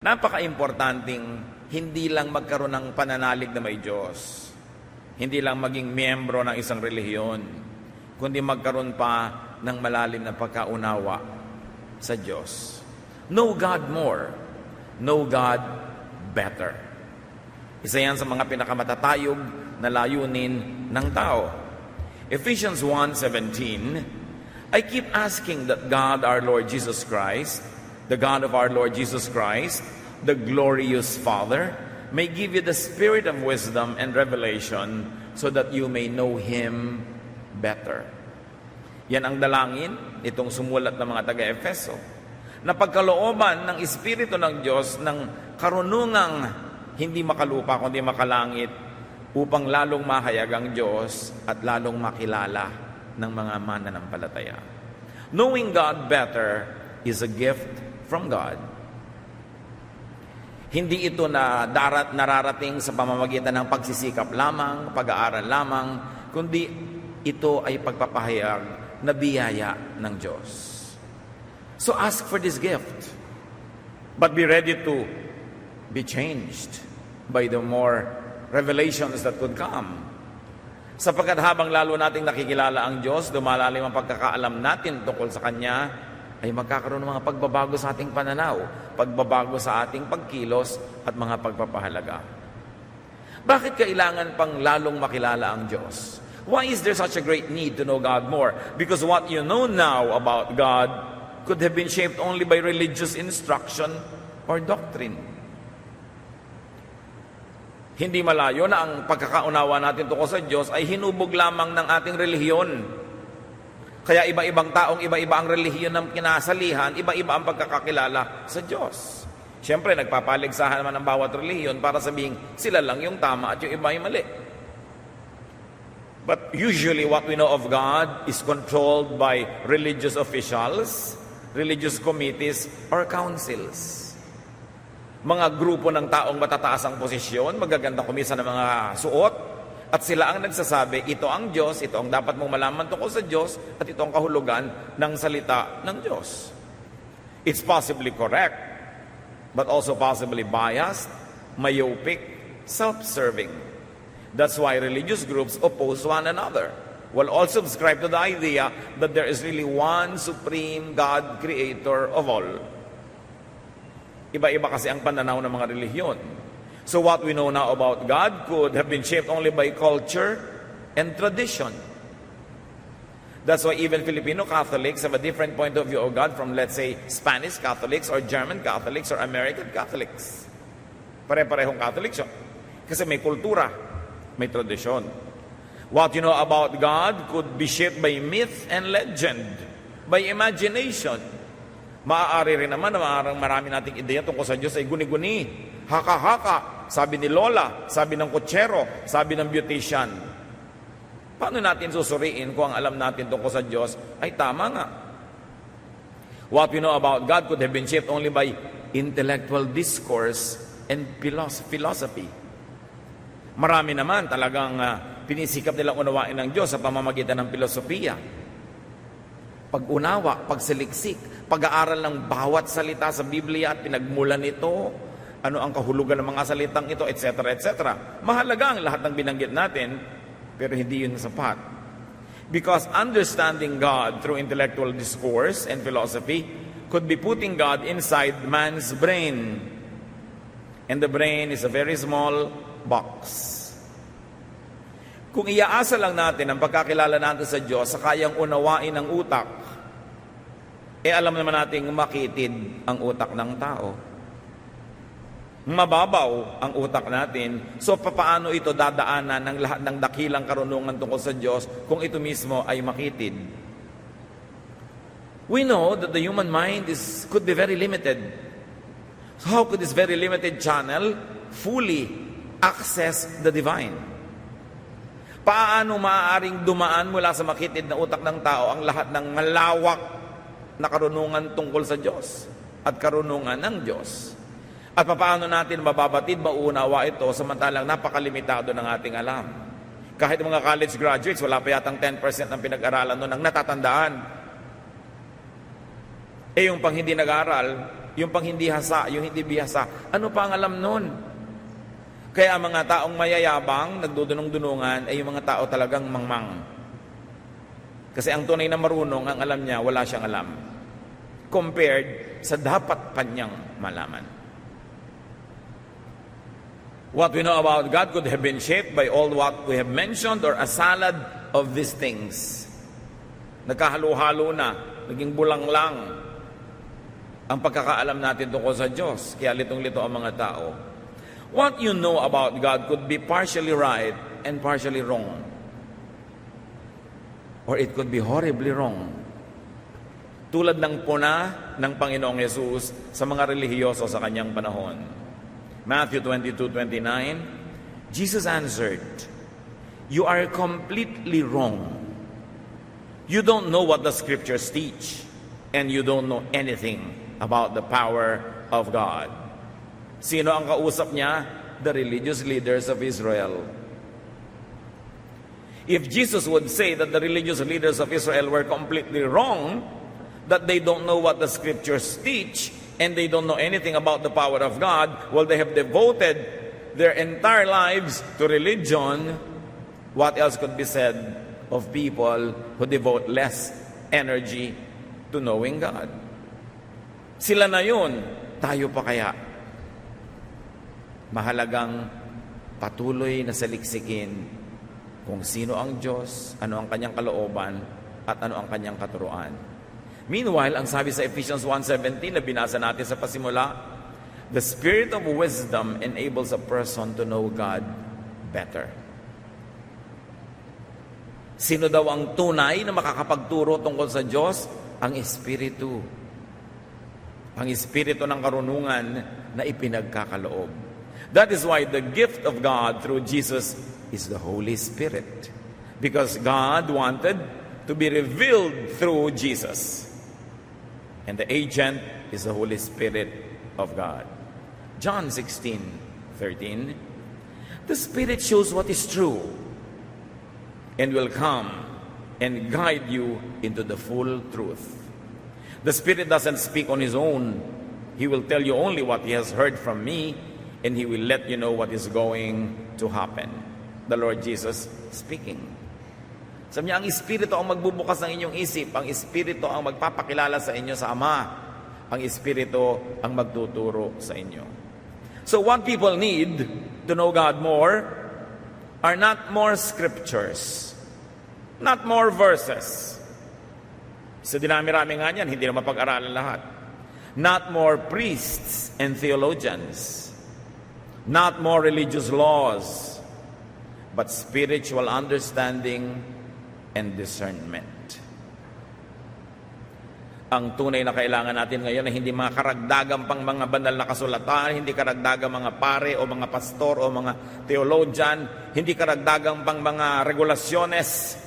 Napaka-importanting hindi lang magkaroon ng pananalig na may Diyos. Hindi lang maging miyembro ng isang relihiyon, kundi magkaroon pa ng malalim na pagkaunawa sa Diyos. Know God more. Know God better. Isa yan sa mga pinakamatatayog na layunin ng tao. Ephesians 1:17, I keep asking that God, our Lord Jesus Christ, the God of our Lord Jesus Christ, the glorious Father, may give you the spirit of wisdom and revelation so that you may know Him better. Yan ang dalangin itong sumulat ng mga taga-Efeso, na pagkalooban ng Espiritu ng Diyos ng karunungang hindi makalupa kundi makalangit upang lalong mahayag ang Diyos at lalong makilala ng mga mananampalataya. Knowing God better is a gift from God. Hindi ito na nararating sa pamamagitan ng pagsisikap lamang, pag-aaral lamang, kundi ito ay pagpapahayag na biyaya ng Diyos. So ask for this gift, but be ready to be changed by the more revelations that could come. Sapagkat habang lalo nating nakikilala ang Diyos, lumalalim ang pagkakaalam natin tungkol sa Kanya, ay magkakaroon ng mga pagbabago sa ating pananaw, pagbabago sa ating pagkilos at mga pagpapahalaga. Bakit kailangan pang lalong makilala ang Diyos? Why is there such a great need to know God more? Because what you know now about God could have been shaped only by religious instruction or doctrine. Hindi malayo na ang pagkakaunawa natin tungkol sa Diyos ay hinubog lamang ng ating relihiyon. Kaya iba-ibang taong iba-iba ang relihiyon ng kinasalihan, iba-iba ang pagkakakilala sa Diyos. Siyempre, nagpapaligsahan naman ang bawat relihiyon para sabihin sila lang yung tama at yung iba yung mali. But usually what we know of God is controlled by religious officials, religious committees, or councils. Mga grupo ng taong matataas ang posisyon, magagandang kumisa ng mga suot, at sila ang nagsasabi, ito ang Diyos, ito ang dapat mong malaman tungkol sa Diyos, at ito ang kahulugan ng salita ng Diyos. It's possibly correct, but also possibly biased, myopic, self-serving. That's why religious groups oppose one another, while all subscribe to the idea that there is really one supreme God, creator of all. Iba-iba kasi ang pananaw ng mga relihiyon. So what we know now about God could have been shaped only by culture and tradition. That's why even Filipino Catholics have a different point of view of God from, let's say, Spanish Catholics or German Catholics or American Catholics. Pare-parehong Catholics yun. Kasi may kultura, may tradisyon. What you know about God could be shaped by myth and legend, by imagination. Maaari rin naman na marami nating ideya tungkol sa Diyos ay guni-guni, haka-haka, sabi ni Lola, sabi ng kutsero, sabi ng beautician. Paano natin susuriin kung ang alam natin tungkol sa Diyos ay tama nga? What we know about God could have been shaped only by intellectual discourse and philosophy. Marami naman talagang pinisikap nilang unawain ng Diyos sa pamamagitan ng filosofiya. Pag-unawa, pagsaliksik, pag-aaral ng bawat salita sa Biblia at pinagmulan nito, ano ang kahulugan ng mga salitang ito, etc., etc. Mahalaga ang lahat ng binanggit natin, pero hindi yun sapat. Because understanding God through intellectual discourse and philosophy could be putting God inside man's brain. And the brain is a very small box. Kung iaasa lang natin ang pagkakilala natin sa Diyos sa kayang unawain ng utak, alam naman nating makitid ang utak ng tao. Mababaw ang utak natin. So papaano ito dadaanan ng lahat ng dakilang karunungan tungkol sa Diyos kung ito mismo ay makitid? We know that the human mind could be very limited. So how could this very limited channel fully access the divine? Paano maaaring dumaan mula sa makitid na utak ng tao ang lahat ng malawak na karunungan tungkol sa Diyos at karunungan ng Diyos? At paano natin mababatid, mauunawa ito samantalang napakalimitado ng ating alam? Kahit mga college graduates, wala pa yatang 10% ng pinag-aralan noon ang natatandaan. Yung pang hindi nag-aral, yung pang hindi hasa, yung hindi bihasa. Ano pa ang alam nun? Kaya ang mga taong mayayabang, nagdudunong-dunungan, ay yung mga tao talagang mangmang. Kasi ang tunay na marunong, ang alam niya, wala siyang alam. Compared sa dapat pa niyang malaman. What we know about God could have been shaped by all what we have mentioned or a salad of these things. Nagkahalo-halo na, naging bulang lang ang pagkakaalam natin tungkol sa Diyos. Kaya litong-lito ang mga tao. What you know about God could be partially right and partially wrong. Or it could be horribly wrong. Tulad ng puna ng Panginoong Yesus sa mga relihiyoso sa kanyang panahon. Matthew 22:29, Jesus answered, "You are completely wrong. You don't know what the scriptures teach, and you don't know anything about the power of God." Sino ang kausap niya? The religious leaders of Israel. If Jesus would say that the religious leaders of Israel were completely wrong, that they don't know what the scriptures teach, and they don't know anything about the power of God, well, they have devoted their entire lives to religion. What else could be said of people who devote less energy to knowing God? Sila na yun, tayo pa kaya? Mahalagang patuloy na saliksikin kung sino ang Diyos, ano ang kanyang kalooban, at ano ang kanyang katuruan. Meanwhile, ang sabi sa Ephesians 1:17 na binasa natin sa pasimula, the spirit of wisdom enables a person to know God better. Sino daw ang tunay na makakapagturo tungkol sa Diyos? Ang Espiritu. Ang Espiritu ng karunungan na ipinagkakaloob. That is why the gift of God through Jesus is the Holy Spirit. Because God wanted to be revealed through Jesus. And the agent is the Holy Spirit of God. John 16:13, the Spirit shows what is true and will come and guide you into the full truth. The Spirit doesn't speak on His own. He will tell you only what He has heard from me, and He will let you know what is going to happen. The Lord Jesus speaking. Sabi niya, ang Espiritu ang magbubukas ng inyong isip. Ang Espiritu ang magpapakilala sa inyo sa Ama. Ang Espiritu ang magtuturo sa inyo. So what people need to know God more are not more scriptures, not more verses. Sa dinami-rami nga niyan, hindi na mapag-aralan lahat. Not more priests and theologians. Not more religious laws, but spiritual understanding and discernment. Ang tunay na kailangan natin ngayon ay hindi mga karagdagang pang mga banal na kasulatan, hindi karagdagang mga pare o mga pastor o mga theologian, hindi karagdagang pang mga regulasyones,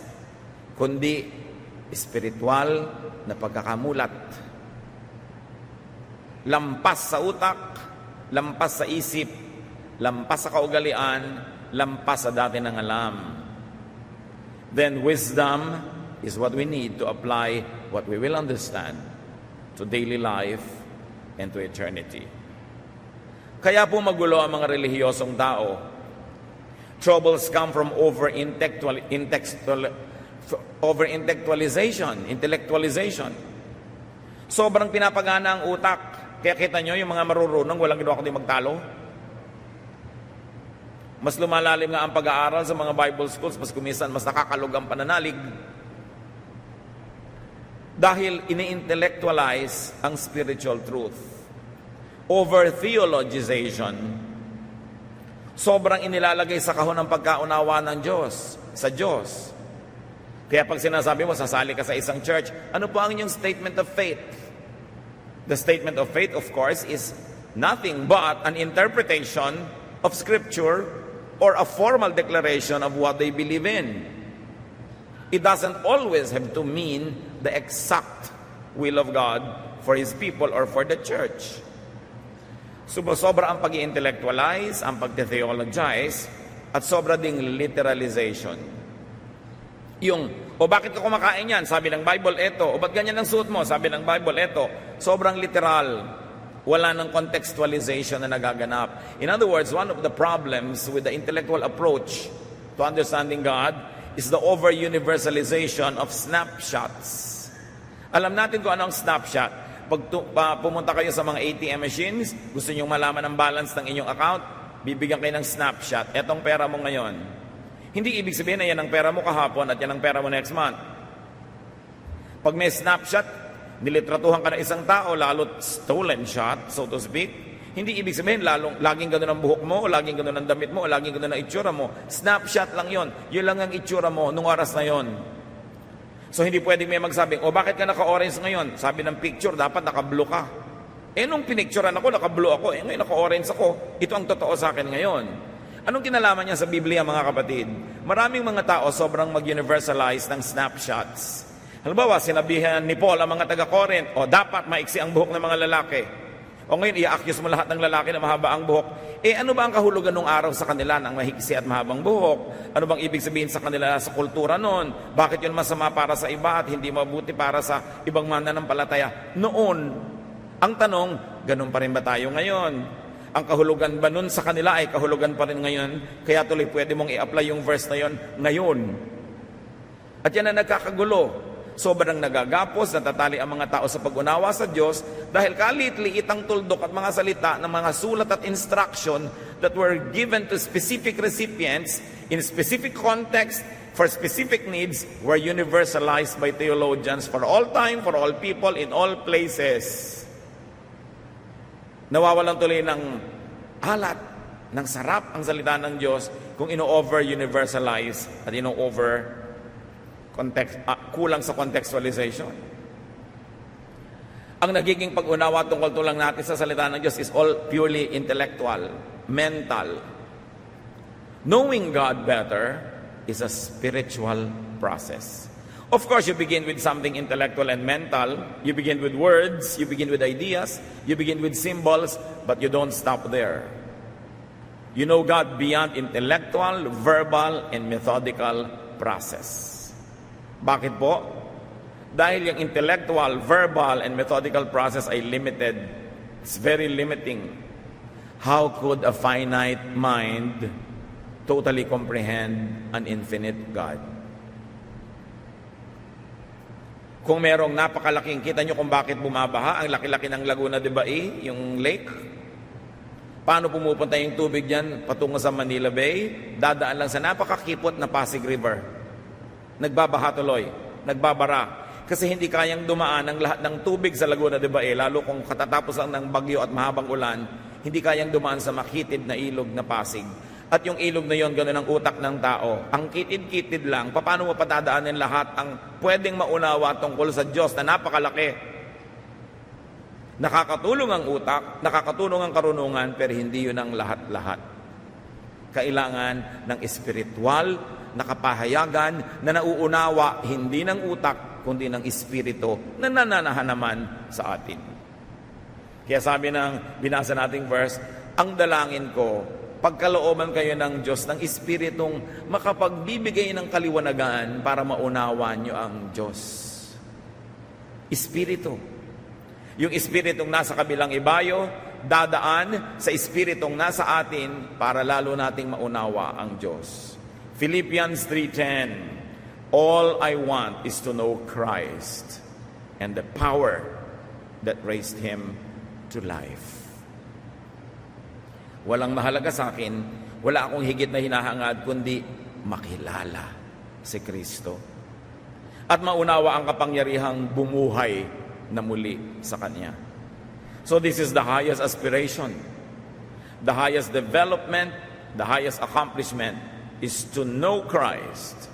kundi espiritual na pagkakamulat. Lampas sa utak, lampas sa isip, lampas sa kaugalian, lampas sa dati ng alam. Then wisdom is what we need to apply what we will understand to daily life and to eternity. Kaya po magulo ang mga relihiyosong tao. Troubles come from intellectualization. Sobrang pinapagana ang utak. Kaya kita nyo, yung mga marurunong, walang ginawa kundi magtalo. Mas lumalalim nga ang pag-aaral sa mga Bible schools, mas kumisan, mas nakakalog ang pananalig. Dahil ini-intellectualize ang spiritual truth. Over-theologization. Sobrang inilalagay sa kahon ng pagkaunawa ng Diyos, sa Diyos. Kaya pag sinasabi mo, sasali ka sa isang church, ano po ang inyong statement of faith? The statement of faith, of course, is nothing but an interpretation of Scripture or a formal declaration of what they believe in. It doesn't always have to mean the exact will of God for His people or for the church. Sobra ang pag-i-intellectualize, ang pag-theologize, at sobra ding literalization. Yung, o bakit ka kumakain yan? Sabi ng Bible, eto. O ba't ganyan ang suot mo? Sabi ng Bible, eto. Sobrang literal. Wala ng contextualization na nagaganap. In other words, one of the problems with the intellectual approach to understanding God is the over-universalization of snapshots. Alam natin kung ano ang snapshot. Pag pumunta kayo sa mga ATM machines, gusto nyo malaman ang balance ng inyong account, bibigyan kayo ng snapshot. Etong pera mo ngayon. Hindi ibig sabihin na yan ang pera mo kahapon at yan ang pera mo next month. Pag may snapshot, nilitratuhan ka ng isang tao, lalo't stolen shot, so to speak, hindi ibig sabihin laging ganun ang buhok mo, o laging ganun ang damit mo, o laging ganun ang itsura mo. Snapshot lang yon. Yun lang ang itsura mo nung oras na yon. So hindi pwedeng may magsabing, bakit ka naka-orange ngayon? Sabi ng picture, dapat naka-blue ka. Nung pinicturean ako, naka-blue ako. Ngayon naka-orange ako. Ito ang totoo sa akin ngayon. Anong kinalaman niya sa Biblia, mga kapatid? Maraming mga tao sobrang mag-universalize ng snapshots. Halimbawa, sinabihan ni Paul ang mga taga-Corinth, dapat maiksi ang buhok ng mga lalaki. O ngayon, i-accuse mo lahat ng lalaki na mahaba ang buhok. Ano ba ang kahulugan ng araw sa kanila ng mahiksi at mahabang buhok? Ano bang ibig sabihin sa kanila sa kultura noon? Bakit yun masama para sa iba at hindi mabuti para sa ibang mananampalataya? Noon, ang tanong, ganun pa rin ba tayo ngayon? Ang kahulugan ba nun sa kanila ay kahulugan pa rin ngayon? Kaya tuloy pwede mong i-apply yung verse na yun ngayon. At yan ang nagkakagulo. Sobrang nagagapos, natatali ang mga tao sa pag-unawa sa Diyos dahil kalit-liit ang tuldok at mga salita ng mga sulat at instruction that were given to specific recipients in specific context for specific needs were universalized by theologians for all time, for all people, in all places. Nawawalan tuloy ng alat, ng sarap ang salita ng Diyos kung ino-over-universalize at kulang sa contextualization. Ang nagiging pag-unawa tungkol lang natin sa salita ng Diyos is all purely intellectual, mental. Knowing God better is a spiritual process. Of course, you begin with something intellectual and mental. You begin with words, you begin with ideas, you begin with symbols, but you don't stop there. You know God beyond intellectual, verbal, and methodical process. Bakit po? Dahil yung intellectual, verbal, and methodical process ay limited. It's very limiting. How could a finite mind totally comprehend an infinite God? Kung merong napakalaking, kita nyo kung bakit bumabaha, ang laki-laki ng Laguna de Bai, yung lake. Paano pumupunta yung tubig dyan patungo sa Manila Bay? Dadaan lang sa napakakipot na Pasig River. Nagbabaha tuloy, nagbabara. Kasi hindi kayang dumaan ang lahat ng tubig sa Laguna de Bai, lalo kung katatapos lang ng bagyo at mahabang ulan, hindi kayang dumaan sa makitid na ilog na Pasig. At yung ilog na yon, ganoon ang utak ng tao. Ang kitid-kitid lang, paano mo patadaanin lahat ang pwedeng maunawa tungkol sa Diyos na napakalaki? Nakakatulong ang utak, nakakatulong ang karunungan, pero hindi yun ang lahat-lahat. Kailangan ng espiritual na kapahayagan na nauunawa hindi ng utak kundi ng espiritu na nananahan naman sa atin. Kaya sabi ng binasa nating verse, ang dalangin ko, pagkalooban kayo ng Diyos, ng espiritong makapagbibigay ng kaliwanagan para maunawa nyo ang Diyos. Espiritu. Yung espiritong nasa kabilang ibayo, dadaan sa espiritong nasa atin para lalo nating maunawa ang Diyos. Philippians 3:10, all I want is to know Christ and the power that raised Him to life. Walang mahalaga sa akin, wala akong higit na hinahangad kundi makilala si Kristo at maunawa ang kapangyarihang bumuhay na muli sa Kanya. So this is the highest aspiration, the highest development, the highest accomplishment is to know Christ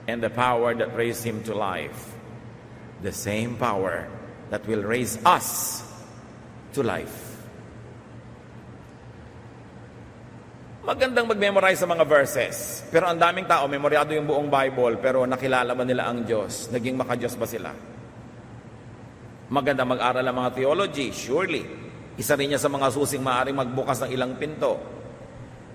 and the power that raised Him to life. The same power that will raise us to life. Magandang mag-memorize sa mga verses. Pero ang daming tao, memoryado yung buong Bible, pero nakilala ba nila ang Diyos? Naging maka-Diyos ba sila? Maganda mag-aral ang mga theology, surely. Isa rin niya sa mga susing maaaring magbukas ng ilang pinto.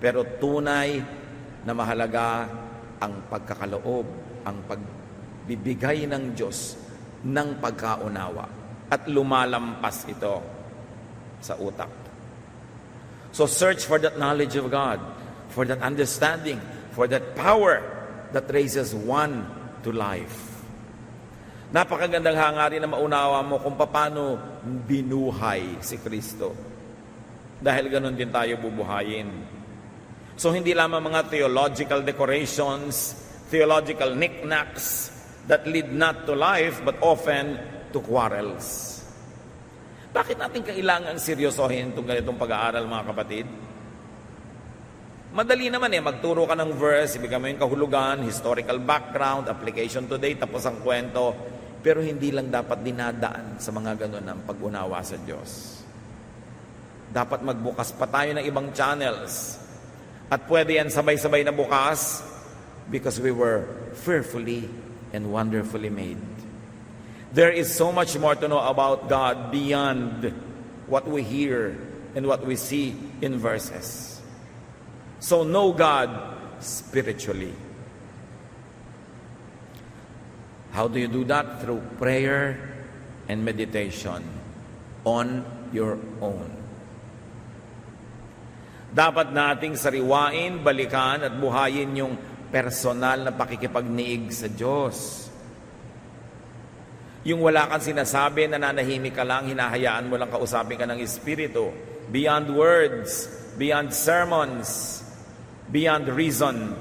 Pero tunay na mahalaga ang pagkakaloob, ang pagbibigay ng Diyos ng pagkaunawa. At lumalampas ito sa utak. So search for that knowledge of God, for that understanding, for that power that raises one to life. Napakagandang hangarin na maunawa mo kung paano binuhay si Kristo. Dahil ganun din tayo bubuhayin. So hindi lamang mga theological decorations, theological knickknacks that lead not to life but often to quarrels. Bakit natin kailangan seryosohin itong ganitong pag-aaral, mga kapatid? Madali naman magturo ka ng verse, ibigay mo yung kahulugan, historical background, application today, tapos ang kwento. Pero hindi lang dapat dinadaan sa mga ganun ang pag-unawa sa Diyos. Dapat magbukas pa tayo ng ibang channels. At pwede yan sabay-sabay na bukas because we were fearfully and wonderfully made. There is so much more to know about God beyond what we hear and what we see in verses. So know God spiritually. How do you do that? Through prayer and meditation on your own. Dapat nating sariwain, balikan at buhayin yung personal na pakikipagniig sa Diyos. Yung wala kang sinasabi, nananahimik ka lang, hinahayaan mo lang kausapin ka ng Espiritu. Beyond words, beyond sermons, beyond reason,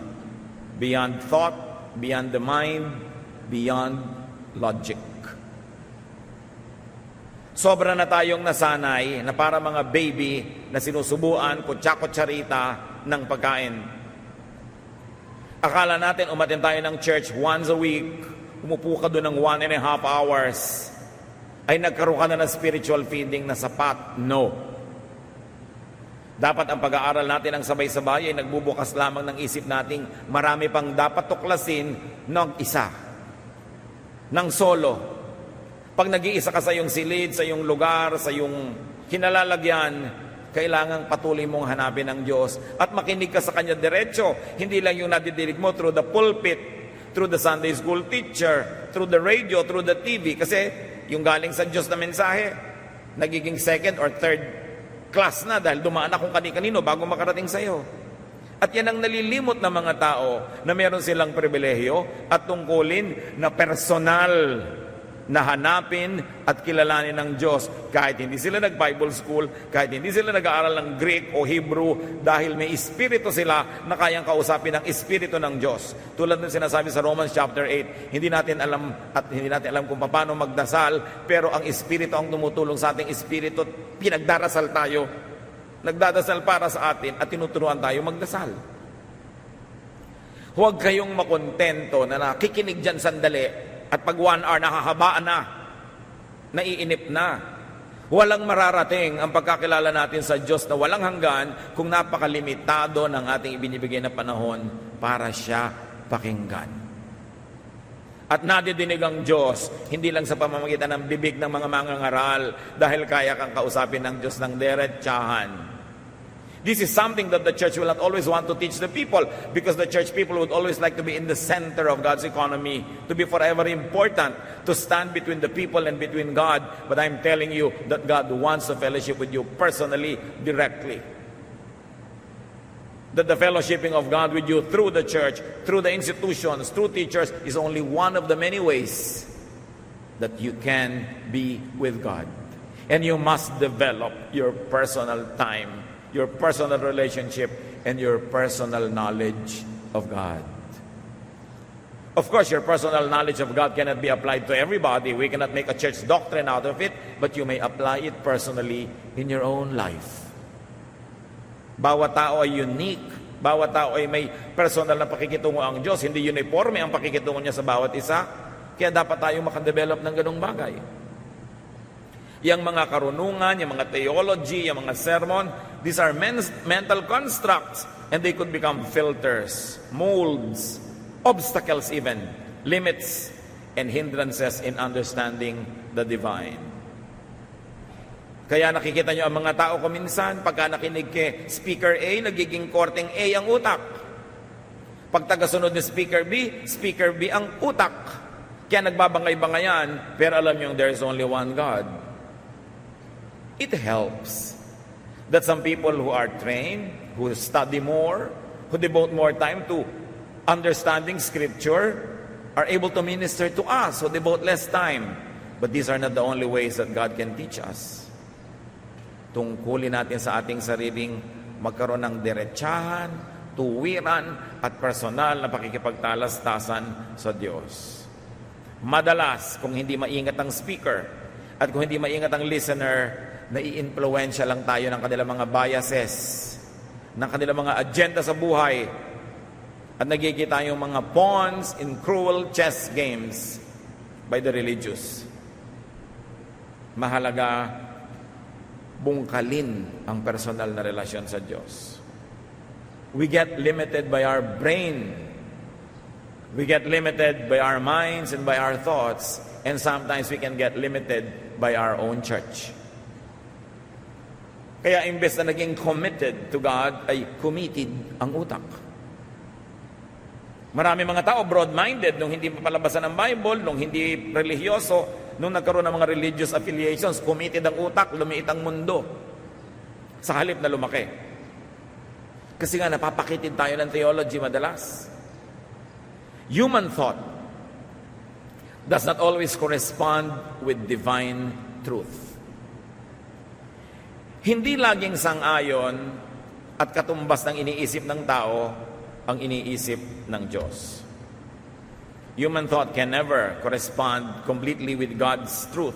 beyond thought, beyond the mind, beyond logic. Sobra na tayong nasanay na para mga baby na sinusubuan, kutsa-kutsarita ng pagkain. Akala natin umatin tayo ng church once a week, umupo ka doon ng 1.5 hours, ay nagkaroon ka na ng spiritual feeding na sapat. No. Dapat ang pag-aaral natin ang sabay-sabay ay nagbubukas lamang ng isip nating marami pang dapat tuklasin ng isa, ng solo. Pag nag-iisa ka sa iyong silid, sa iyong lugar, sa iyong kinalalagyan, kailangang patuloy mong hanapin ang Diyos at makinig ka sa Kanya diretso. Hindi lang yung nadidinig mo through the pulpit, through the Sunday school teacher, through the radio, through the TV. Kasi yung galing sa Diyos na mensahe, nagiging second or third class na dahil dumaan na kung kani-kanino bago makarating sa iyo. At yan ang nalilimot ng mga tao na meron silang pribilehiyo at tungkulin na personal na hanapin at kilalanin ng Diyos kahit hindi sila nag-Bible school, kahit hindi sila nag-aaral ng Greek o Hebrew, dahil may espiritu sila na kayang kausapin ng espiritu ng Diyos. Tulad ng sinasabi sa Romans chapter 8, hindi natin alam kung paano magdasal, pero ang espiritu ang tumutulong sa ating espiritu. Pinagdarasal tayo, nagdadasal para sa atin at tinuturuan tayo magdasal. Huwag kayong makontento na nakikinig dyan sandali at pag 1 hour nakahabaan na, naiinip na. Walang mararating ang pagkakilala natin sa Diyos na walang hanggan kung napakalimitado ng ating ibinibigay na panahon para siya pakinggan. At nadidinig ang Diyos, hindi lang sa pamamagitan ng bibig ng mga mangangaral dahil kaya kang kausapin ng Diyos ng diretsahan. This is something that the church will not always want to teach the people because the church people would always like to be in the center of God's economy, to be forever important, to stand between the people and between God. But I'm telling you that God wants to fellowship with you personally, directly. That the fellowshipping of God with you through the church, through the institutions, through teachers is only one of the many ways that you can be with God. And you must develop your personal time, your personal relationship, and your personal knowledge of God. Of course, your personal knowledge of God cannot be applied to everybody. We cannot make a church doctrine out of it, but you may apply it personally in your own life. Bawat tao ay unique. Bawat tao ay may personal na pakikitungo ang Diyos. Hindi uniforme ang pakikitungo niya sa bawat isa. Kaya dapat tayong makadevelop ng ganung bagay. Yang mga karunungan, yung mga theology, yung mga sermon, these are mental constructs and they could become filters, molds, obstacles even, limits, and hindrances in understanding the divine. Kaya nakikita nyo ang mga tao ko minsan, pagka nakinig kay Speaker A, nagiging korteng A ang utak. Pag tagasunod ni Speaker B ang utak. Kaya nagbabangay-bangayan, pero alam nyo, there's only one God. It helps that some people who are trained, who study more, who devote more time to understanding Scripture, are able to minister to us, who devote less time. But these are not the only ways that God can teach us. Tungkulin natin sa ating sariling magkaroon ng diretsahan, tuwiran, at personal na pakikipagtalastasan sa Diyos. Madalas, kung hindi maingat ang speaker at kung hindi maingat ang listener, nai-influensya lang tayo ng kanilang mga biases, ng kanilang mga agenda sa buhay, at nagigita yung mga pawns in cruel chess games by the religious. Mahalaga bungkalin ang personal na relasyon sa Diyos. We get limited by our brain. We get limited by our minds and by our thoughts. And sometimes we can get limited by our own church. Kaya imbes na naging committed to God, ay committed ang utak. Marami mga tao broad-minded nung hindi papalabasan ng Bible, nung hindi religyoso, nung nagkaroon ng mga religious affiliations, committed ang utak, lumiit ang mundo. Sa halip na lumaki. Kasi nga napapakitid tayo ng theology madalas. Human thought does not always correspond with divine truth. Hindi laging sang-ayon at katumbas ng iniisip ng tao ang iniisip ng Diyos. Human thought can never correspond completely with God's truth.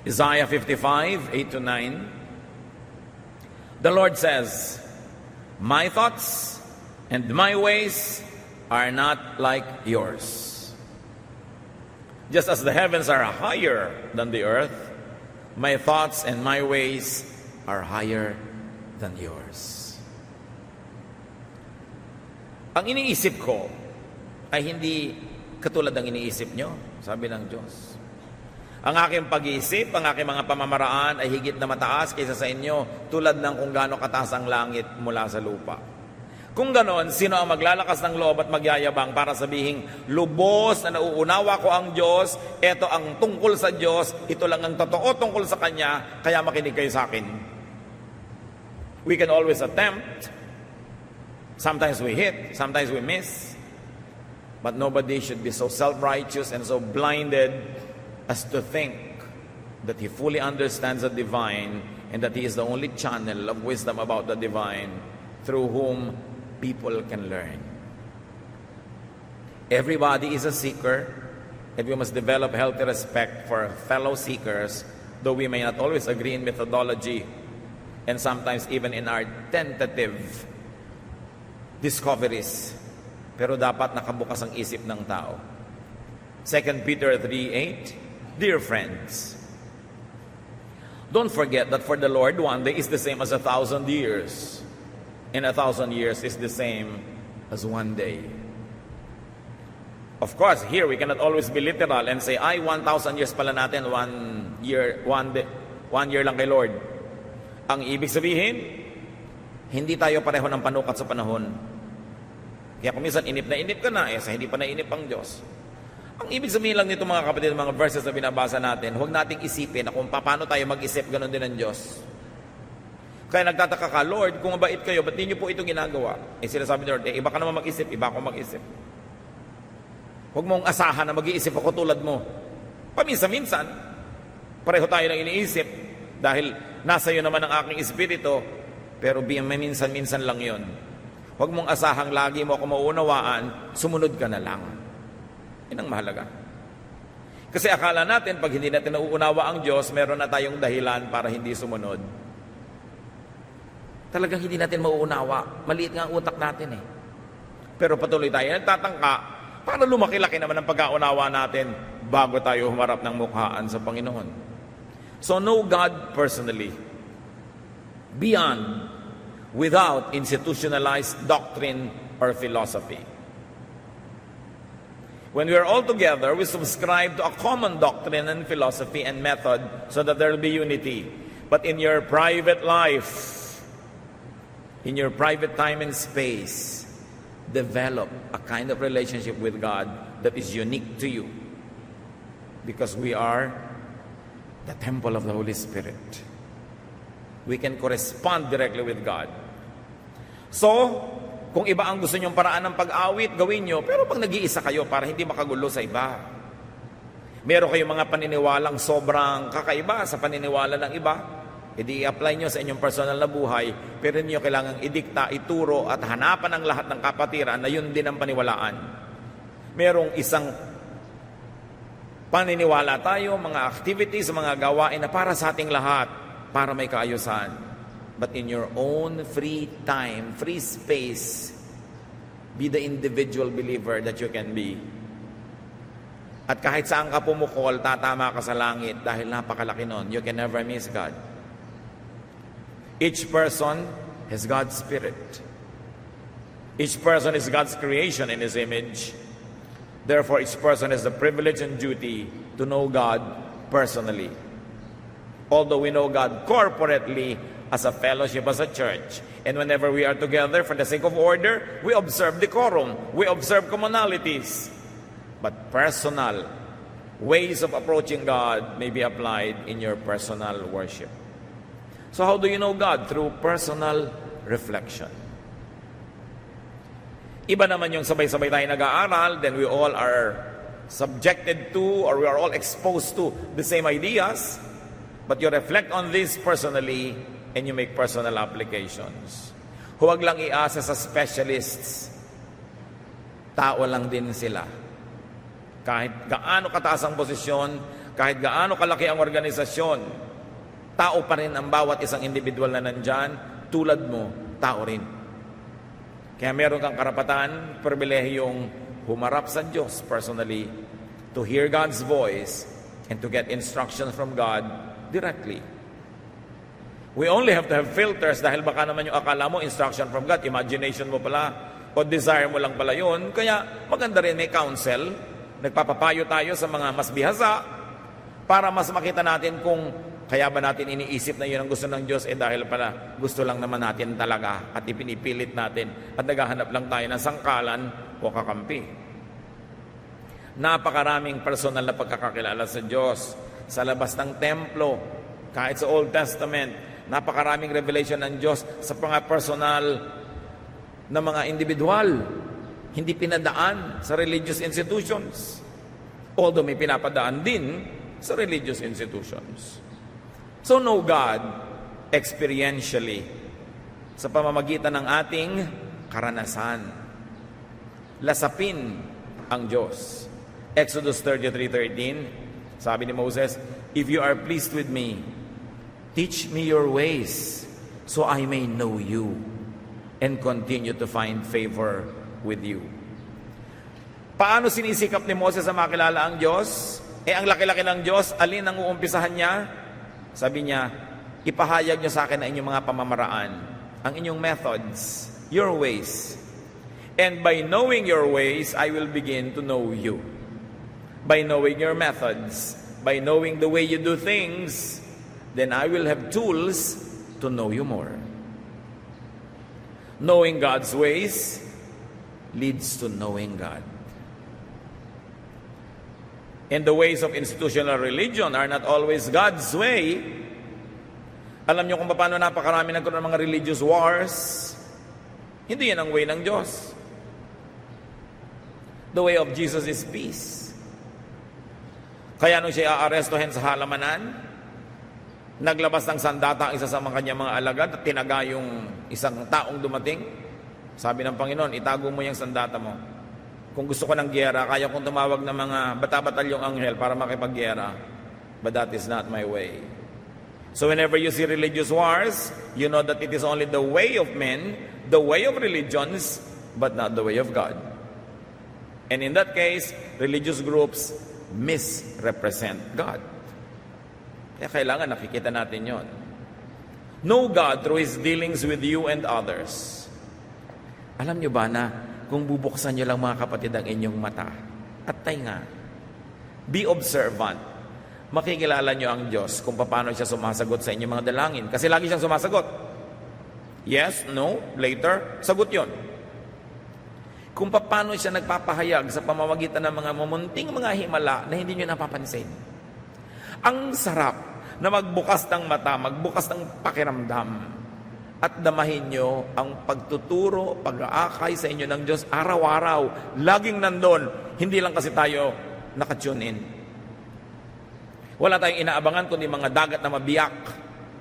Isaiah 55, 8-9, the Lord says, "My thoughts and my ways are not like yours. Just as the heavens are higher than the earth, my thoughts and my ways are higher than yours." Ang iniisip ko ay hindi katulad ng iniisip nyo, sabi ng Diyos. Ang aking pag-iisip, ang aking mga pamamaraan ay higit na mataas kaysa sa inyo, tulad ng kung gaano kataas ang langit mula sa lupa. Kung ganon, sino ang maglalakas ng loob at magyayabang para sabihing, lubos na nauunawa ko ang Diyos, ito ang tungkol sa Diyos, ito lang ang totoo tungkol sa Kanya, kaya makinig kayo sa akin. We can always attempt. Sometimes we hit, sometimes we miss. But nobody should be so self-righteous and so blinded as to think that he fully understands the divine and that he is the only channel of wisdom about the divine through whom people can learn. Everybody is a seeker, and we must develop healthy respect for fellow seekers, though we may not always agree in methodology and sometimes even in our tentative discoveries, pero dapat nakabukas ang isip ng tao. 2 Peter 3:8, dear friends, don't forget that for the Lord, one day is the same as 1,000 years, and 1,000 years is the same as one day. Of course, here we cannot always be literal and say, 1,000 years pala natin, 1 year lang kay Lord. Ang ibig sabihin, hindi tayo pareho ng panukat sa panahon. Kaya kung minsan inip na inip ka na, sa hindi pa nainip ang Diyos. Ang ibig sabihin lang nito mga kapatid, mga verses na binabasa natin, huwag nating isipin na kung paano tayo mag-isip, ganun din ang Diyos. Kaya nagtataka ka, Lord, kung mabait kayo, ba't di niyo po ito ginagawa? Sinasabi ni Lord, iba ka naman mag-isip, iba ako mag-isip. Huwag mong asahan na mag-iisip ako tulad mo. Paminsan-minsan, pareho tayo ng iniisip, dahil nasa iyo naman ang aking espiritu, pero minsan-minsan lang yon. Huwag mong asahang lagi mo ako mauunawaan, sumunod ka na lang. Yan ang mahalaga. Kasi akala natin, pag hindi natin nauunawa ang Diyos, meron na tayong dahilan para hindi sumunod. Talagang hindi natin mauunawa. Maliit nga ang utak natin eh. Pero patuloy tayo nagtatangka para lumaki-laki naman ang pagkaunawa natin bago tayo humarap ng mukhaan sa Panginoon. So know God personally. Beyond, without institutionalized doctrine or philosophy. When we are all together, we subscribe to a common doctrine and philosophy and method so that there will be unity. But in your private life, in your private time and space, develop a kind of relationship with God that is unique to you. Because we are the temple of the Holy Spirit. We can correspond directly with God. So, kung iba ang gusto nyong paraan ng pag-awit, gawin nyo. Pero pag nag-iisa kayo para hindi makagulo sa iba. Meron kayong mga paniniwalang sobrang kakaiba sa paniniwala ng iba, edi i-apply nyo sa inyong personal na buhay, pero hindi nyo kailangang idikta, ituro at hanapan ang lahat ng kapatiran na yun din ang paniwalaan. Merong isang paniniwala tayo, mga activities, mga gawain na para sa ating lahat, para may kaayusan. But in your own free time, free space, be the individual believer that you can be. At kahit saan ka pumukol, tatama ka sa langit dahil napakalaki nun. You can never miss God. Each person has God's Spirit. Each person is God's creation in His image. Therefore, each person has the privilege and duty to know God personally. Although we know God corporately as a fellowship, as a church, and whenever we are together for the sake of order, we observe decorum, we observe commonalities. But personal ways of approaching God may be applied in your personal worship. So how do you know God? Through personal reflection. Iba naman yung sabay-sabay tayo nag-aaral, then we all are subjected to or we are all exposed to the same ideas, but you reflect on this personally and you make personal applications. Huwag lang iasa sa specialists. Tao lang din sila. Kahit gaano kataas ang posisyon, kahit gaano kalaki ang organisasyon, tao pa rin ang bawat isang individual na nandyan, tulad mo, tao rin. Kaya meron kang karapatan, pribilehiyong humarap sa Diyos personally, to hear God's voice, and to get instructions from God directly. We only have to have filters dahil baka naman yung akala mo, instruction from God, imagination mo pala, o desire mo lang pala yun. Kaya maganda rin may counsel. Nagpapapayo tayo sa mga mas bihasa para mas makita natin kung kaya ba natin iniisip na yun ang gusto ng Diyos dahil pala gusto lang naman natin talaga at ipinipilit natin at naghahanap lang tayo ng sangkalan o kakampi. Napakaraming personal na pagkakakilala sa Diyos sa labas ng templo, kahit sa Old Testament. Napakaraming revelation ng Diyos sa mga personal na mga individual. Hindi pinadaan sa religious institutions. Although may pinapadaan din sa religious institutions. So know God experientially sa pamamagitan ng ating karanasan. Lasapin ang Diyos. Exodus 33:13, sabi ni Moses, "If you are pleased with me, teach me your ways so I may know you and continue to find favor with you." Paano sinisikap ni Moses na makilala ang Diyos? Ang laki-laki ng Diyos, alin ang uumpisahan niya? Sabi niya, ipahayag niyo sa akin ang inyong mga pamamaraan, ang inyong methods, your ways. And by knowing your ways, I will begin to know you. By knowing your methods, by knowing the way you do things, then I will have tools to know you more. Knowing God's ways leads to knowing God. And the ways of institutional religion are not always God's way. Alam niyo kung paano napakarami nagkaroon ng mga religious wars? Hindi yan ang way ng Diyos. The way of Jesus is peace. Kaya nung siya aarestuhin sa halamanan, naglabas ng sandata ang isa sa mga kanyang mga alagad at tinaga yung isang taong dumating. Sabi ng Panginoon, itago mo yung sandata mo. Kung gusto ko ng gyera, kaya kong tumawag ng mga bata-batalyong anghel para makipaggyera. But that is not my way. So whenever you see religious wars, you know that it is only the way of men, the way of religions, but not the way of God. And in that case, religious groups misrepresent God. Kaya kailangan nakikita natin yon. Know God through His dealings with you and others. Alam nyo ba na kung bubuksan nyo lang mga kapatid ang inyong mata at tainga, be observant, makikilala nyo ang Diyos kung paano siya sumasagot sa inyong mga dalangin. Kasi lagi siyang sumasagot. Yes, no, later, sagot yon. Kung paano siya nagpapahayag sa pamamagitan ng mga mamunting mga himala na hindi nyo napapansin. Ang sarap na magbukas ng mata, magbukas ng pakiramdam, at damahin nyo ang pagtuturo, pag-aakay sa inyo ng Diyos araw-araw. Laging nandun. Hindi lang kasi tayo nakatune in. Wala tayong inaabangan kundi mga dagat na mabiyak,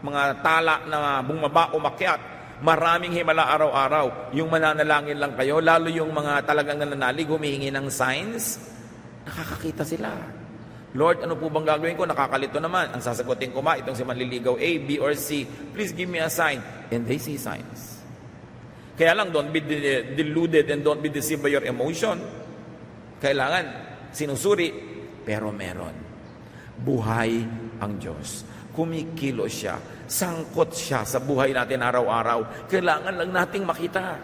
mga tala na bumaba, umakyat, maraming himala araw-araw. Yung mananalangin lang kayo, lalo yung mga talagang nananalig, humihingi ng signs, nakakakita sila. Lord, ano po bang gagawin ko? Nakakalito naman. Ang sasagutin ko ba, itong si manliligaw A, B, or C, please give me a sign. And they see signs. Kaya lang, don't be deluded and don't be deceived by your emotion. Kailangan, sinusuri, pero meron. Buhay ang Diyos. Kumikilo siya. Sangkot siya sa buhay natin araw-araw. Kailangan lang nating makita.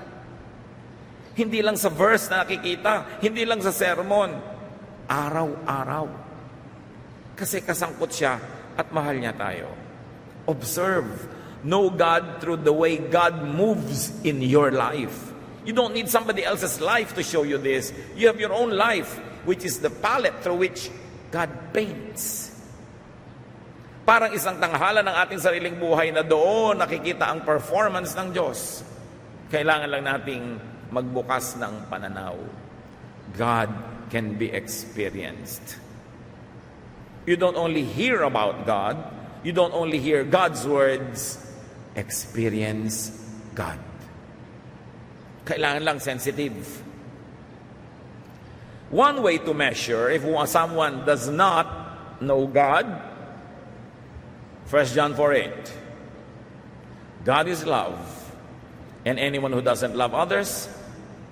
Hindi lang sa verse na nakikita. Hindi lang sa sermon. Araw-araw. Kasi kasangkot siya at mahal niya tayo. Observe. Know God through the way God moves in your life. You don't need somebody else's life to show you this. You have your own life, which is the palette through which God paints. Parang isang tanghalan ng ating sariling buhay na doon nakikita ang performance ng Diyos. Kailangan lang nating magbukas ng pananaw. God can be experienced. You don't only hear about God, you don't only hear God's words, experience God. Kailangan lang sensitive. One way to measure if someone does not know God, 1 John 4:8. God is love, and anyone who doesn't love others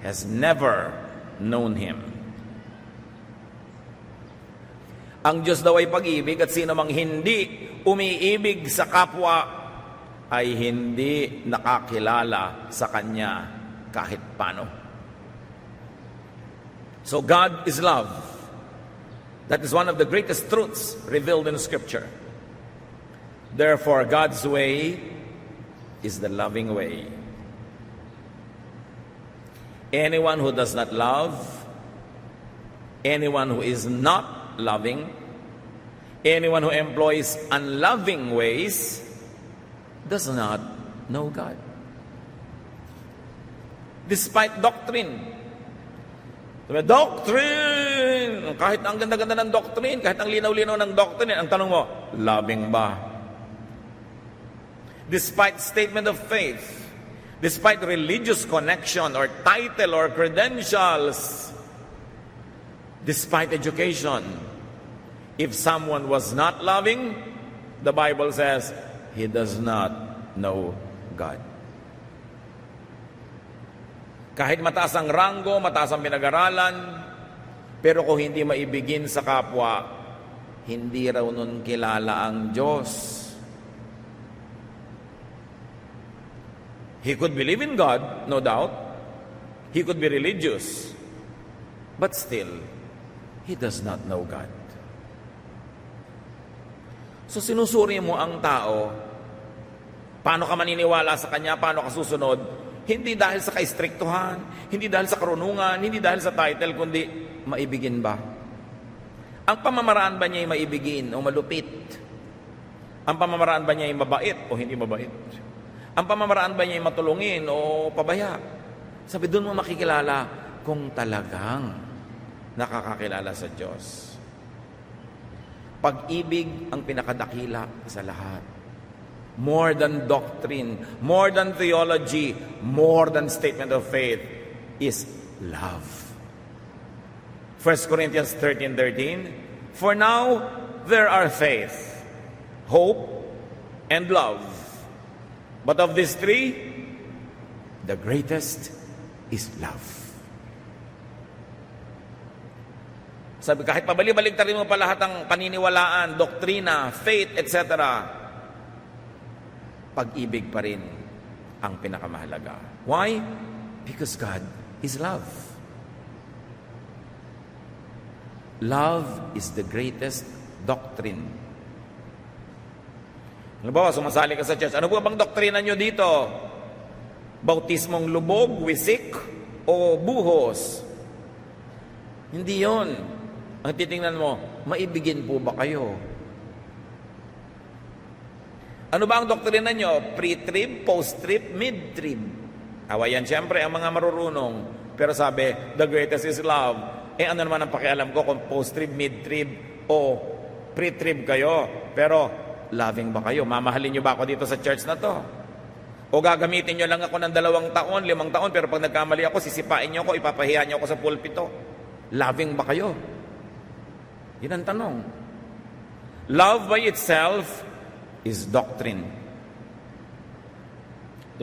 has never known Him. Ang Diyos daw ay pag-ibig at sino mang hindi umiibig sa kapwa ay hindi nakakilala sa Kanya kahit paano. So God is love. That is one of the greatest truths revealed in Scripture. Therefore, God's way is the loving way. Anyone who does not love, anyone who is not loving, anyone who employs unloving ways does not know God. Despite doctrine. Doctrine! Kahit ang ganda-ganda ng doctrine, kahit ang linaw-linaw ng doctrine, ang tanong mo, loving ba? Despite statement of faith, despite religious connection or title or credentials, despite education, if someone was not loving, the Bible says, he does not know God. Kahit mataas ang ranggo, mataas ang pinag-aralan, pero kung hindi maibigin sa kapwa, hindi raw nun kilala ang Diyos. He could believe in God, no doubt. He could be religious. But still, he does not know God. So sinusuri mo ang tao, paano ka maniniwala sa kanya, paano ka susunod, hindi dahil sa kaistriktuhan, hindi dahil sa karunungan, hindi dahil sa title, kundi maibigin ba? Ang pamamaraan ba niya ay maibigin o malupit? Ang pamamaraan ba niya ay mabait o hindi mabait? Ang pamamaraan ba niya ay matulungin o pabaya? Sabi, doon mo makikilala kung talagang nakakakilala sa Diyos. Pag-ibig ang pinakadakila sa lahat. More than doctrine, more than theology, more than statement of faith is love. 1 Corinthians 13:13, for now there are faith, hope, and love. But of these three, the greatest is love. Sabi, kahit pabalik-baliktarin mo pa lahat ng paniniwalaan, doktrina, faith, etc., pag-ibig pa rin ang pinakamahalaga. Why? Because God is love. Love is the greatest doctrine. Halimbawa, sumasali ka sa church, ano po bang doktrina nyo dito? Bautismong lubog, wisik, o buhos? Hindi yon. Ang titingnan mo, maibigin po ba kayo? Ano ba ang doktrina nyo? Pre-trib, post-trib, mid-trib. Awayan siyempre ang mga marurunong. Pero sabi, the greatest is love. Ano naman ang pakialam ko kung post-trib, mid-trib, o pre-trib kayo? Pero, loving ba kayo? Mamahalin nyo ba ako dito sa church na to? O gagamitin nyo lang ako ng 2 taon, 5 taon, pero pag nagkamali ako, sisipain nyo ako, ipapahiya nyo ako sa pulpito. Loving ba kayo? Yan ang tanong. Love by itself is doctrine.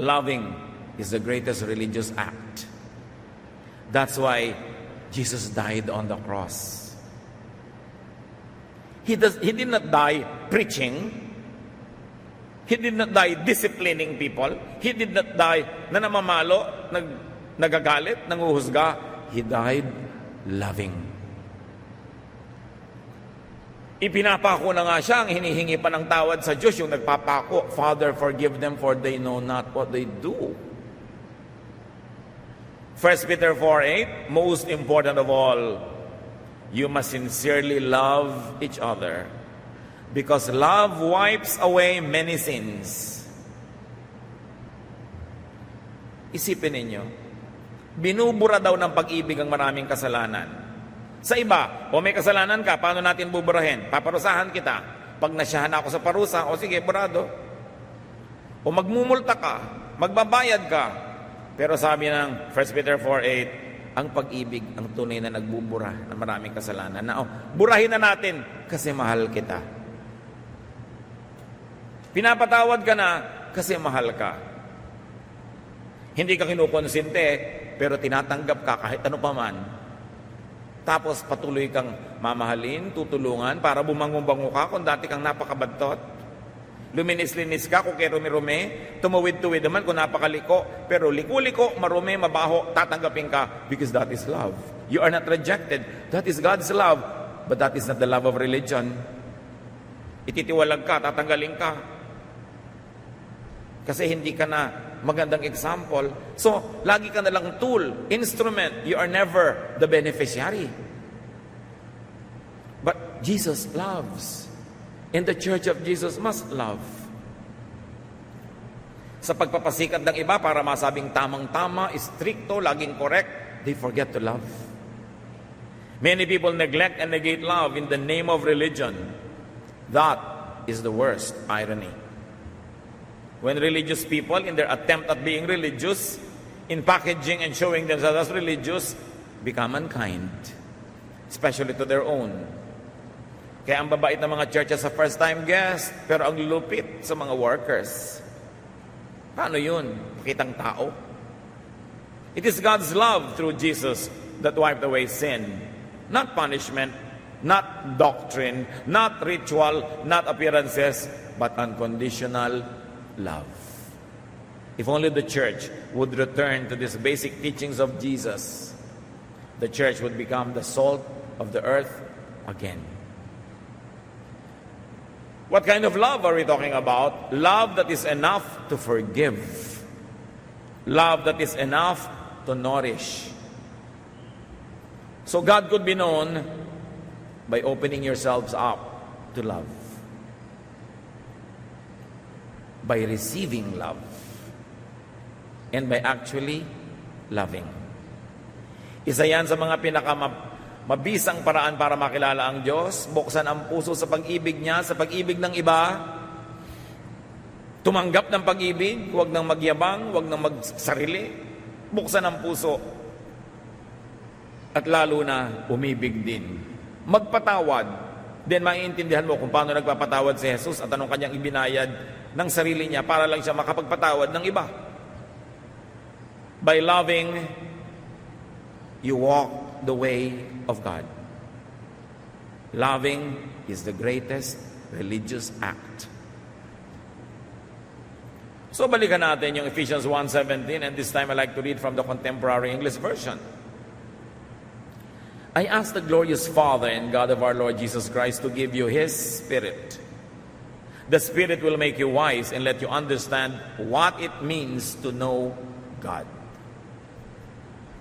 Loving is the greatest religious act. That's why Jesus died on the cross. He did not die preaching. He did not die disciplining people. He did not die na namamalo, nagagalit, nanguhusga. He died loving. Ipinapako na nga siya, ang hinihingi pa ng tawad sa Diyos, yung nagpapako, Father, forgive them for they know not what they do. 1 Peter 4:8, most important of all, you must sincerely love each other because love wipes away many sins. Isipin ninyo, binubura daw ng pag-ibig ang maraming kasalanan. Sa iba, o may kasalanan ka, paano natin buburahin? Paparusahan kita. Pag nasyahan ako sa parusa, o sige, burado. O magmumulta ka, magbabayad ka. Pero sabi ng 1 Peter 4:8, ang pag-ibig, ang tunay na nagbubura ng maraming kasalanan. Na, burahin na natin kasi mahal kita. Pinapatawad ka na kasi mahal ka. Hindi ka kinukonsinte, pero tinatanggap ka kahit ano pa man. Tapos patuloy kang mamahalin, tutulungan para bumangon-bango ka kung dati kang napakabadtot. Luminis-linis ka kung kay rumi-rumi, tumawid-tuwid naman kung napakaliko, pero liko-liko, marumi, mabaho, tatanggapin ka because that is love. You are not rejected. That is God's love, but that is not the love of religion. Ititiwalag ka, tatanggalin ka. Kasi hindi ka na magandang example. So, lagi ka na lang tool, instrument. You are never the beneficiary. But Jesus loves. And the church of Jesus must love. Sa pagpapasikat ng iba para masabing tamang-tama, stricto, laging correct, they forget to love. Many people neglect and negate love in the name of religion. That is the worst irony. When religious people, in their attempt at being religious, in packaging and showing themselves as religious, become unkind, especially to their own. Kaya ang babait ng mga churches sa first-time guest, pero ang lupit sa mga workers. Paano yun? Pakitang tao. It is God's love through Jesus that wiped away sin. Not punishment, not doctrine, not ritual, not appearances, but unconditional love. If only the church would return to these basic teachings of Jesus, the church would become the salt of the earth again. What kind of love are we talking about? Love that is enough to forgive. Love that is enough to nourish. So God could be known by opening yourselves up to love. By receiving love and by actually loving. Isa yan sa mga pinakamabisang paraan para makilala ang Diyos. Buksan ang puso sa pag-ibig niya, sa pag-ibig ng iba. Tumanggap ng pag-ibig, huwag nang magyabang, huwag nang magsarili. Buksan ang puso. At lalo na umibig din. Magpatawad. Then maiintindihan mo kung paano nagpapatawad si Jesus at anong kanyang ibinayad ng sarili niya para lang siya makapagpatawad ng iba. By loving, you walk the way of God. Loving is the greatest religious act. So balikan natin yung Ephesians 1:17, and this time I like to read from the Contemporary English Version. I ask the glorious Father and God of our Lord Jesus Christ to give you His Spirit. The Spirit will make you wise and let you understand what it means to know God.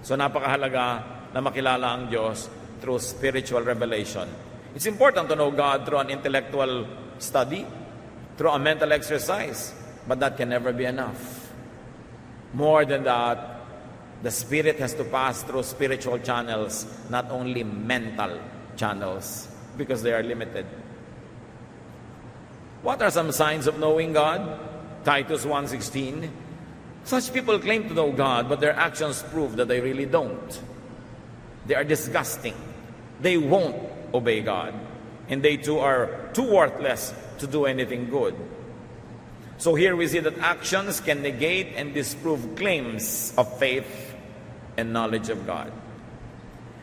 So napakahalaga na makilala ang Diyos through spiritual revelation. It's important to know God through an intellectual study, through a mental exercise, but that can never be enough. More than that, the Spirit has to pass through spiritual channels, not only mental channels, because they are limited. What are some signs of knowing God? Titus 1:16. Such people claim to know God, but their actions prove that they really don't. They are disgusting. They won't obey God. And they too are too worthless to do anything good. So here we see that actions can negate and disprove claims of faith and knowledge of God.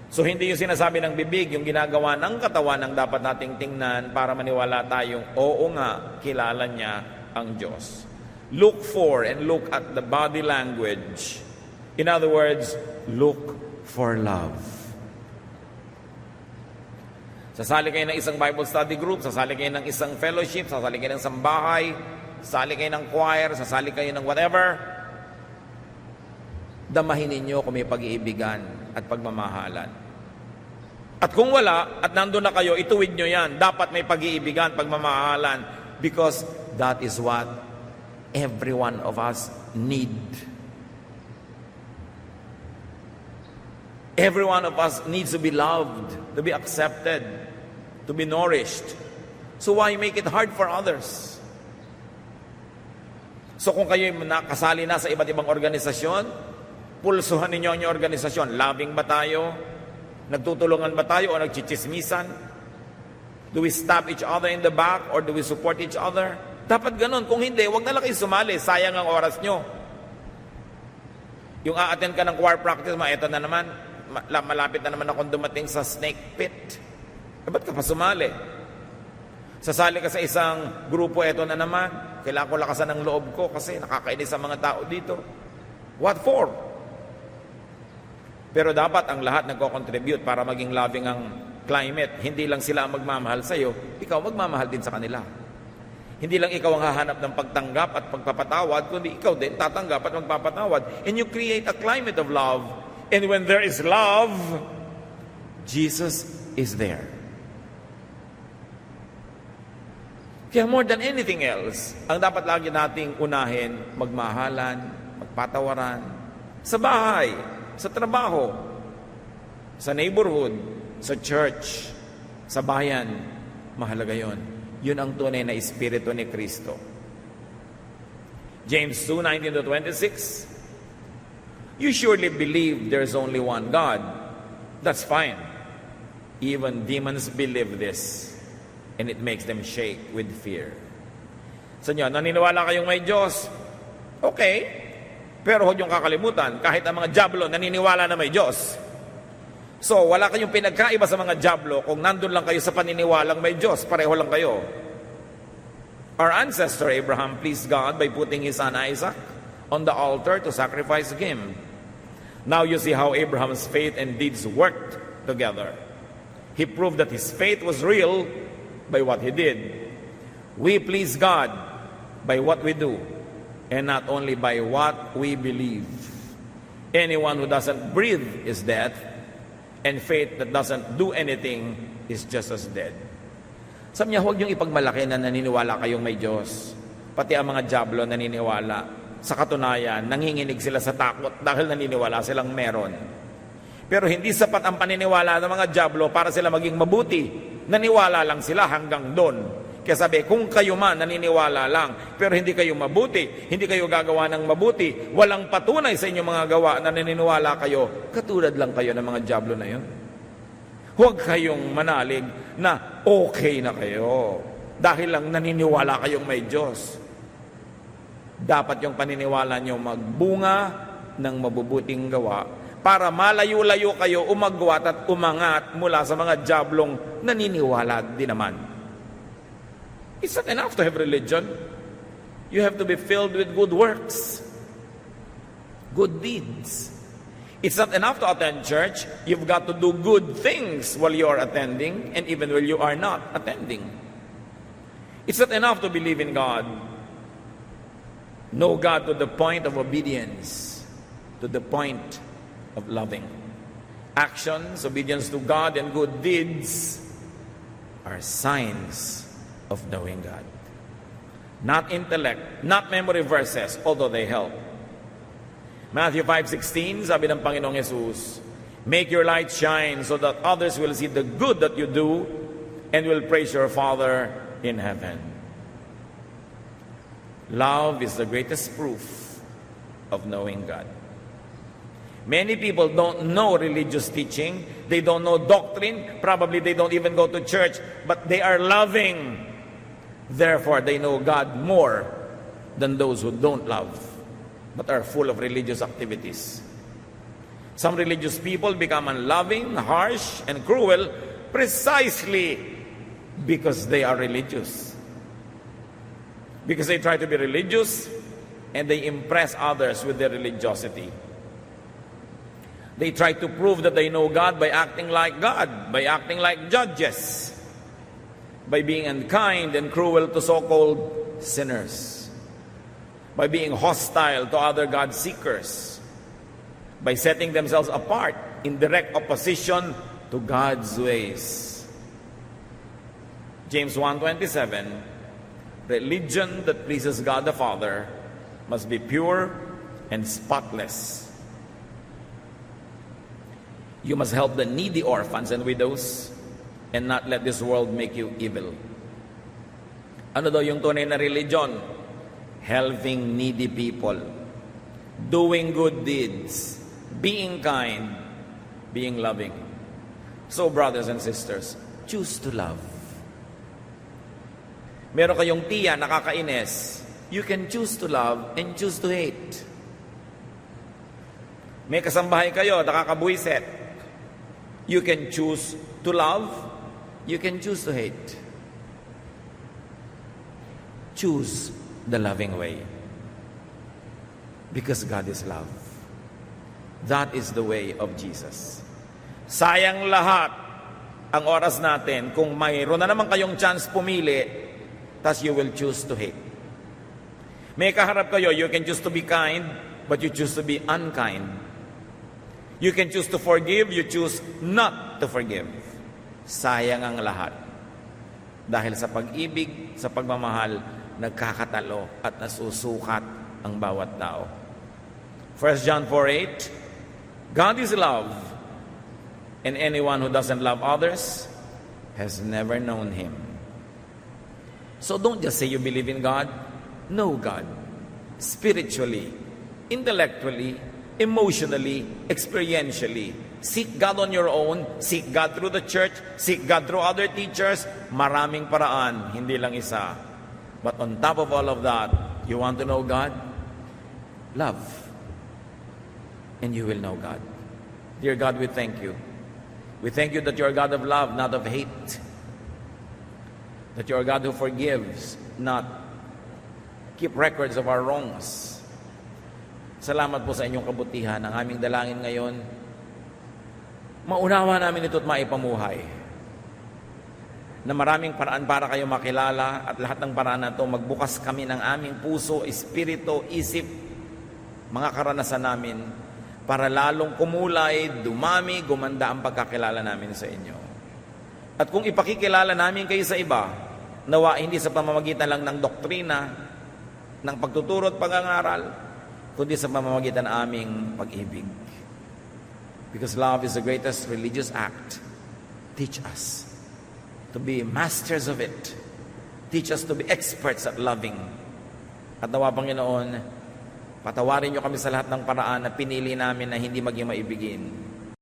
So hindi yung sinasabi ng bibig, yung ginagawa ng katawan ang dapat nating tingnan para maniwala tayong oo nga, kilala niya ang Diyos. Look for and look at the body language. In other words, look for love. Sasali kayo ng isang Bible study group, sasali kayo ng isang fellowship, sasali kayo ng sambahay, sasali kayo ng choir, sasali kayo ng whatever. Damahin ninyo kung may pag-iibigan at pagmamahalan. At kung wala, at nandun na kayo, ituwid nyo yan. Dapat may pag-iibigan, pagmamahalan, because that is what every one of us need. Every one of us needs to be loved, to be accepted, to be nourished. So why make it hard for others? So kung kayo nakasali na sa iba't ibang organisasyon, pulsuhan ninyo ang inyong organisasyon. Loving ba tayo? Nagtutulungan ba tayo o nagchichismisan? Do we stab each other in the back or do we support each other? Dapat ganun. Kung hindi, wag na lang kayo sumali. Sayang ang oras nyo. Yung a-attend ka ng choir practice, eto na naman, malapit na naman akong dumating sa snake pit. Ba't ka pa sumali? Sasali ka sa isang grupo, eto na naman, kailangan ko lakasan ng loob ko kasi nakakainis sa mga tao dito. What for? Pero dapat ang lahat nagko-contribute para maging loving ang climate. Hindi lang sila ang magmamahal sa'yo, ikaw magmamahal din sa kanila. Hindi lang ikaw ang hahanap ng pagtanggap at pagpapatawad, kundi ikaw din tatanggap at magpapatawad. And you create a climate of love. And when there is love, Jesus is there. Kaya more than anything else, ang dapat lagi nating unahin, magmahalan, magpatawaran, sa bahay, sa trabaho, sa neighborhood, sa church, sa bayan. Mahalaga yon. Yun ang tunay na espiritu ni Kristo. James 2:19-26. You surely believe there's only one God. That's fine. Even demons believe this, and it makes them shake with fear. Sa inyo, naniniwala kayong may Diyos? Okay. Pero huwag niyong kakalimutan, kahit ang mga dyablo naniniwala na may Diyos. So, wala kayong pinagkaiba sa mga dyablo kung nandun lang kayo sa paniniwalang may Diyos. Pareho lang kayo. Our ancestor Abraham pleased God by putting his son Isaac on the altar to sacrifice him. Now you see how Abraham's faith and deeds worked together. He proved that his faith was real by what he did. We please God by what we do, and not only by what we believe. Anyone who doesn't breathe is dead, and faith that doesn't do anything is just as dead. Sabi niya, huwag niyong ipagmalaki na naniniwala kayong may Diyos. Pati ang mga dyablo naniniwala. Sa katunayan, nanginginig sila sa takot dahil naniniwala silang meron. Pero hindi sapat ang paniniwala ng mga dyablo para sila maging mabuti. Naniwala lang sila hanggang doon. Kaya sabi, kung kayo man naniniwala lang, pero hindi kayo mabuti, hindi kayo gagawa ng mabuti, walang patunay sa inyong mga gawa na naniniwala kayo, katulad lang kayo ng mga dyablo na yun. Huwag kayong manalig na okay na kayo dahil lang naniniwala kayong may Diyos. Dapat yung paniniwala nyo magbunga ng mabubuting gawa para malayo-layo kayo umagwat at umangat mula sa mga diablong naniniwala din naman. It's not enough to have religion. You have to be filled with good works, good deeds. It's not enough to attend church. You've got to do good things while you are attending and even while you are not attending. It's not enough to believe in God. Know God to the point of obedience, to the point of loving. Actions, obedience to God, and good deeds are signs of knowing God. not intellect, not memory verses, although they help. Matthew 5:16, sabi ng Panginoong Yesus, make your light shine so that others will see the good that you do and will praise your Father in heaven. Love is the greatest proof of knowing God. Many people don't know religious teaching. They don't know doctrine. Probably they don't even go to church, but they are loving. Therefore, they know God more than those who don't love, but are full of religious activities. Some religious people become unloving, harsh, and cruel precisely because they are religious. Because they try to be religious and they impress others with their religiosity. They try to prove that they know God by acting like God, by acting like judges, by being unkind and cruel to so-called sinners, by being hostile to other God seekers, by setting themselves apart in direct opposition to God's ways. James 1:27, religion that pleases God the Father must be pure and spotless. You must help the needy orphans and widows and not let this world make you evil. Ano daw yung tunay na religion? Helping needy people, doing good deeds, being kind, being loving. So, brothers and sisters, choose to love. Meron kayong tiya nakakainis, you can choose to love and choose to hate. May kasambahay kayo nakakabuiset, you can choose to love, you can choose to hate. Choose the loving way. Because God is love. That is the way of Jesus. Sayang lahat ang oras natin kung mayroon na naman kayong chance pumili, tas you will choose to hate. May kaharap kayo, you can choose to be kind, but you choose to be unkind. You can choose to forgive, you choose not to forgive. Sayang ang lahat. Dahil sa pag-ibig, sa pagmamahal, nagkakatalo at nasusukat ang bawat tao. 1 John 4:8, God is love, and anyone who doesn't love others has never known Him. So don't just say you believe in God. Know God. Spiritually, intellectually, emotionally, experientially. Seek God on your own. Seek God through the church. Seek God through other teachers. Maraming paraan, hindi lang isa. But on top of all of that, you want to know God? Love. And you will know God. Dear God, we thank you. We thank you that you are God of love, not of hate. That you are God who forgives, not keep records of our wrongs. Salamat po sa inyong kabutihan. Ang aming dalangin ngayon, maunawa namin ito at maipamuhay. Na maraming paraan para kayo makilala at lahat ng paraan na ito, magbukas kami ng aming puso, espiritu, isip, mga karanasan namin para lalong kumulay, dumami, gumanda ang pagkakilala namin sa inyo. At kung ipakikilala namin kayo sa iba, nawa hindi sa pamamagitan lang ng doktrina, ng pagtuturo at pag-aaral, kundi sa pamamagitan ng aming pag-ibig. Because love is the greatest religious act. Teach us to be masters of it. Teach us to be experts at loving. At nawa, Panginoon, patawarin niyo kami sa lahat ng paraan na pinili namin na hindi maging maibigin.